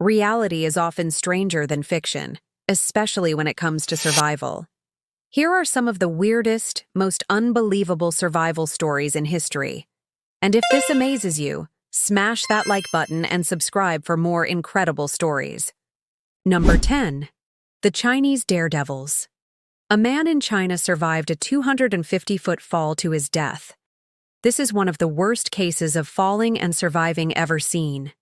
Reality is often stranger than fiction, especially when it comes to survival. Here are some of the weirdest, most unbelievable survival stories in history. And if this amazes you, smash that like button and subscribe for more incredible stories. Number 10. The Chinese Daredevils. A man in China survived a 250-foot fall to his death. This is one of the worst cases of falling and surviving ever seen.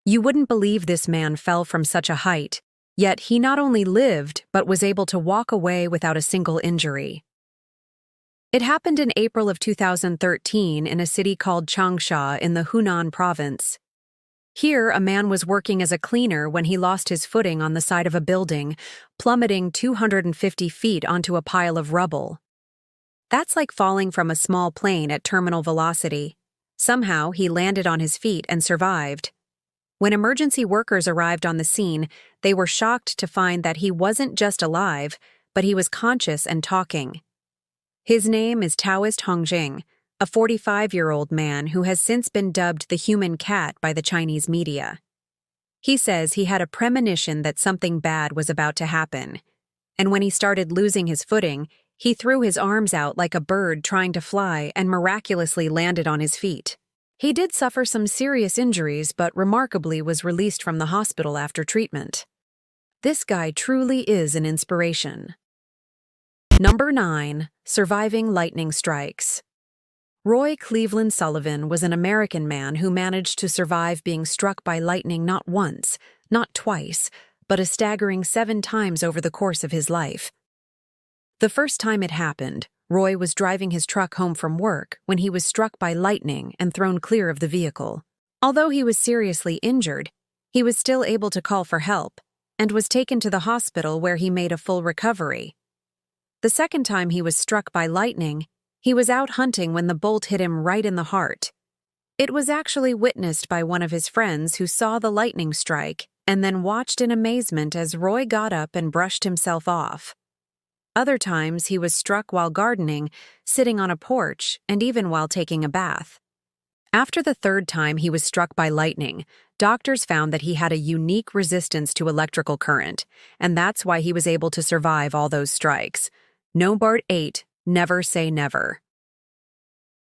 You wouldn't believe this man fell from such a height, yet he not only lived but was able to walk away without a single injury. It happened in April of 2013 in a city called Changsha in the Hunan province. Here, a man was working as a cleaner when he lost his footing on the side of a building, plummeting 250 feet onto a pile of rubble. That's like falling from a small plane at terminal velocity. Somehow, he landed on his feet and survived. When emergency workers arrived on the scene, they were shocked to find that he wasn't just alive, but he was conscious and talking. His name is Taoist Hongjing, a 45-year-old man who has since been dubbed the human cat by the Chinese media. He says he had a premonition that something bad was about to happen, and when he started losing his footing, he threw his arms out like a bird trying to fly and miraculously landed on his feet. He did suffer some serious injuries, but remarkably was released from the hospital after treatment. This guy truly is an inspiration. Number 9. Surviving lightning strikes. Roy Cleveland Sullivan was an American man who managed to survive being struck by lightning not once, not twice, but a staggering 7 times over the course of his life. The first time it happened, Roy was driving his truck home from work when he was struck by lightning and thrown clear of the vehicle. Although he was seriously injured, he was still able to call for help and was taken to the hospital where he made a full recovery. The second time he was struck by lightning, he was out hunting when the bolt hit him right in the heart. It was actually witnessed by one of his friends who saw the lightning strike and then watched in amazement as Roy got up and brushed himself off. Other times, he was struck while gardening, sitting on a porch, and even while taking a bath. After the third time he was struck by lightning, doctors found that he had a unique resistance to electrical current, and that's why he was able to survive all those strikes. No Bart 8, never say never.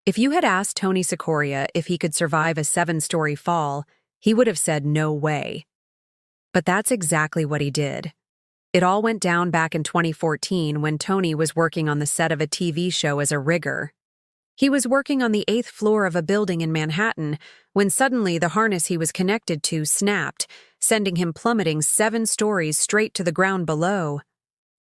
If you had asked Tony Sikoria if he could survive a 7-story fall, he would have said no way. But that's exactly what he did. It all went down back in 2014 when Tony was working on the set of a TV show as a rigger. He was working on the 8th floor of a building in Manhattan when suddenly the harness he was connected to snapped, sending him plummeting 7 stories straight to the ground below.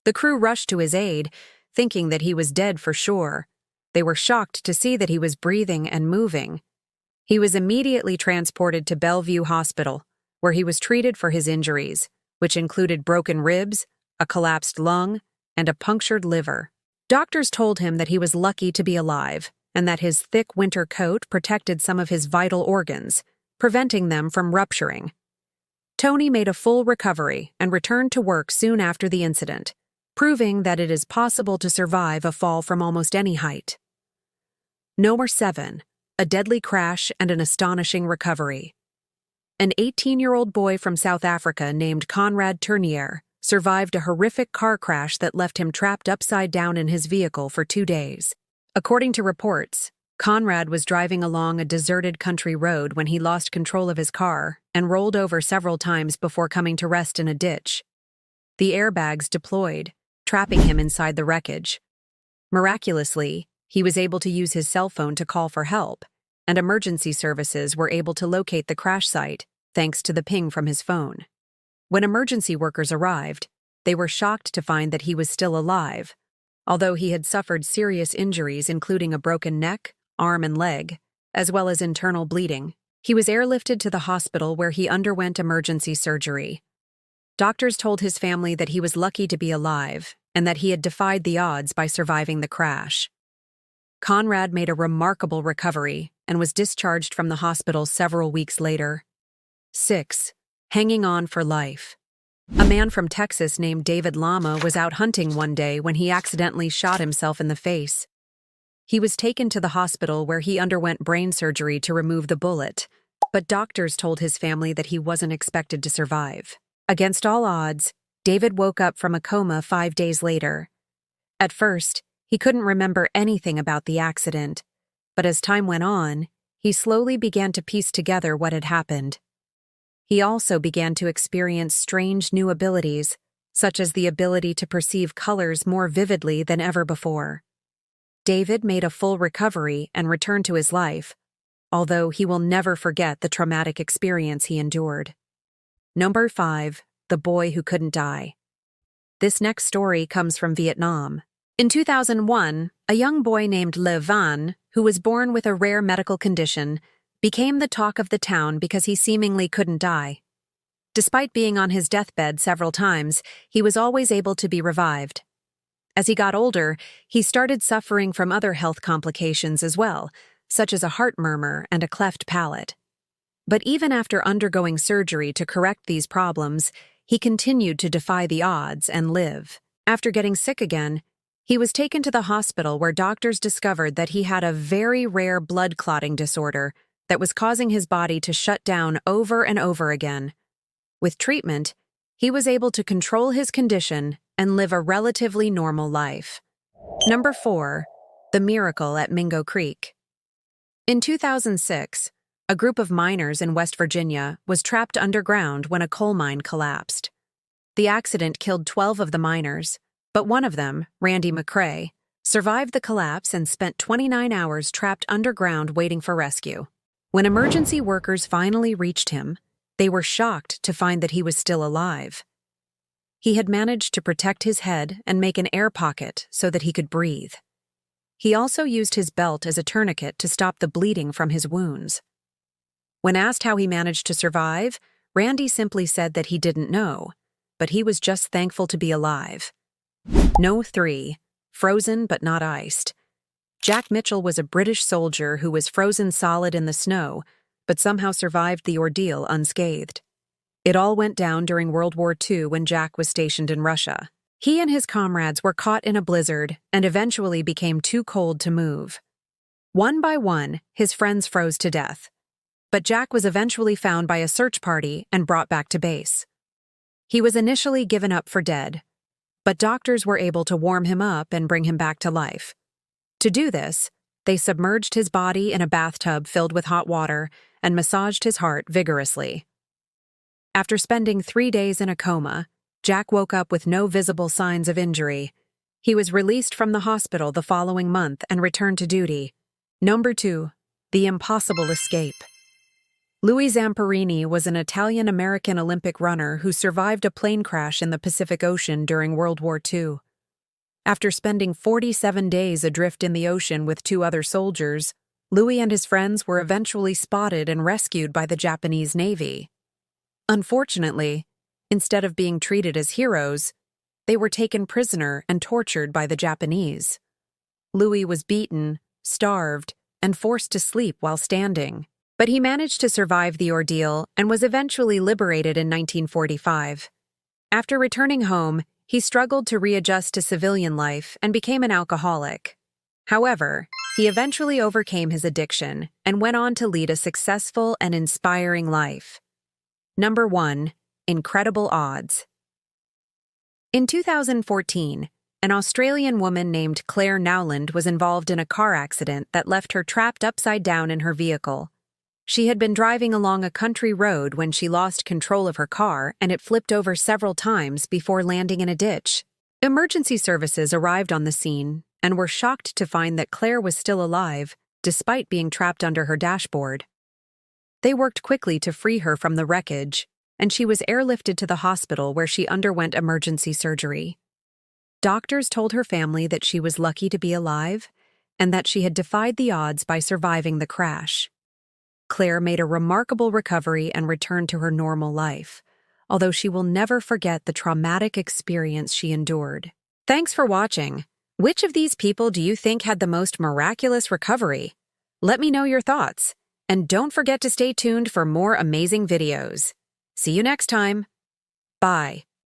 The crew rushed to his aid, thinking that he was dead for sure. They were shocked to see that he was breathing and moving. He was immediately transported to Bellevue Hospital, where he was treated for his injuries, which included broken ribs, a collapsed lung, and a punctured liver. Doctors told him that he was lucky to be alive, and that his thick winter coat protected some of his vital organs, preventing them from rupturing. Tony made a full recovery and returned to work soon after the incident, proving that it is possible to survive a fall from almost any height. Number 7. A deadly crash and an astonishing recovery. An 18-year-old boy from South Africa named Conrad Tournier survived a horrific car crash that left him trapped upside down in his vehicle for 2 days. According to reports, Conrad was driving along a deserted country road when he lost control of his car and rolled over several times before coming to rest in a ditch. The airbags deployed, trapping him inside the wreckage. Miraculously, he was able to use his cell phone to call for help, and emergency services were able to locate the crash site thanks to the ping from his phone. When emergency workers arrived, they were shocked to find that he was still alive, although he had suffered serious injuries including a broken neck, arm, and leg, as well as internal bleeding. He was airlifted to the hospital where he underwent emergency surgery. Doctors told his family that he was lucky to be alive and that he had defied the odds by surviving the crash. Conrad made a remarkable recovery and was discharged from the hospital several weeks later. 6. Hanging on for life. A man from Texas named David Lama was out hunting one day when he accidentally shot himself in the face. He was taken to the hospital where he underwent brain surgery to remove the bullet. but doctors told his family that he wasn't expected to survive. Against all odds, David woke up from a coma 5 days later. At first, he couldn't remember anything about the accident, but as time went on, he slowly began to piece together what had happened. He also began to experience strange new abilities, such as the ability to perceive colors more vividly than ever before. David made a full recovery and returned to his life, although he will never forget the traumatic experience he endured. Number 5. The Boy Who Couldn't Die. This next story comes from Vietnam. In 2001, a young boy named Le Van, who was born with a rare medical condition, became the talk of the town because he seemingly couldn't die. Despite being on his deathbed several times, he was always able to be revived. As he got older, he started suffering from other health complications as well, such as a heart murmur and a cleft palate. But even after undergoing surgery to correct these problems, he continued to defy the odds and live. After getting sick again, he was taken to the hospital where doctors discovered that he had a very rare blood clotting disorder that was causing his body to shut down over and over again. With treatment, he was able to control his condition and live a relatively normal life. Number 4. The Miracle at Mingo Creek. In 2006, a group of miners in West Virginia was trapped underground when a coal mine collapsed. The accident killed 12 of the miners, but one of them, Randy McCrae, survived the collapse and spent 29 hours trapped underground waiting for rescue. When emergency workers finally reached him, they were shocked to find that he was still alive. He had managed to protect his head and make an air pocket so that he could breathe. He also used his belt as a tourniquet to stop the bleeding from his wounds. When asked how he managed to survive, Randy simply said that he didn't know, but he was just thankful to be alive. No. 3. Frozen but not iced. Jack Mitchell was a British soldier who was frozen solid in the snow, but somehow survived the ordeal unscathed. It all went down during World War II when Jack was stationed in Russia. He and his comrades were caught in a blizzard and eventually became too cold to move. One by one, his friends froze to death, but Jack was eventually found by a search party and brought back to base. He was initially given up for dead, but doctors were able to warm him up and bring him back to life. To do this, they submerged his body in a bathtub filled with hot water and massaged his heart vigorously. After spending 3 days in a coma, Jack woke up with no visible signs of injury. He was released from the hospital the following month and returned to duty. Number 2. The Impossible Escape. Louis Zamperini was an Italian-American Olympic runner who survived a plane crash in the Pacific Ocean during World War II. After spending 47 days adrift in the ocean with 2 other soldiers, Louis and his friends were eventually spotted and rescued by the Japanese Navy. Unfortunately, instead of being treated as heroes, they were taken prisoner and tortured by the Japanese. Louis was beaten, starved, and forced to sleep while standing. But he managed to survive the ordeal and was eventually liberated in 1945. After returning home, he struggled to readjust to civilian life and became an alcoholic. However, he eventually overcame his addiction and went on to lead a successful and inspiring life. Number 1. Incredible Odds. In 2014, an Australian woman named Claire Nowland was involved in a car accident that left her trapped upside down in her vehicle. She had been driving along a country road when she lost control of her car and it flipped over several times before landing in a ditch. Emergency services arrived on the scene and were shocked to find that Claire was still alive, despite being trapped under her dashboard. They worked quickly to free her from the wreckage, and she was airlifted to the hospital where she underwent emergency surgery. Doctors told her family that she was lucky to be alive and that she had defied the odds by surviving the crash. Claire made a remarkable recovery and returned to her normal life, although she will never forget the traumatic experience she endured. Thanks for watching. Which of these people do you think had the most miraculous recovery? Let me know your thoughts, and don't forget to stay tuned for more amazing videos. See you next time. Bye.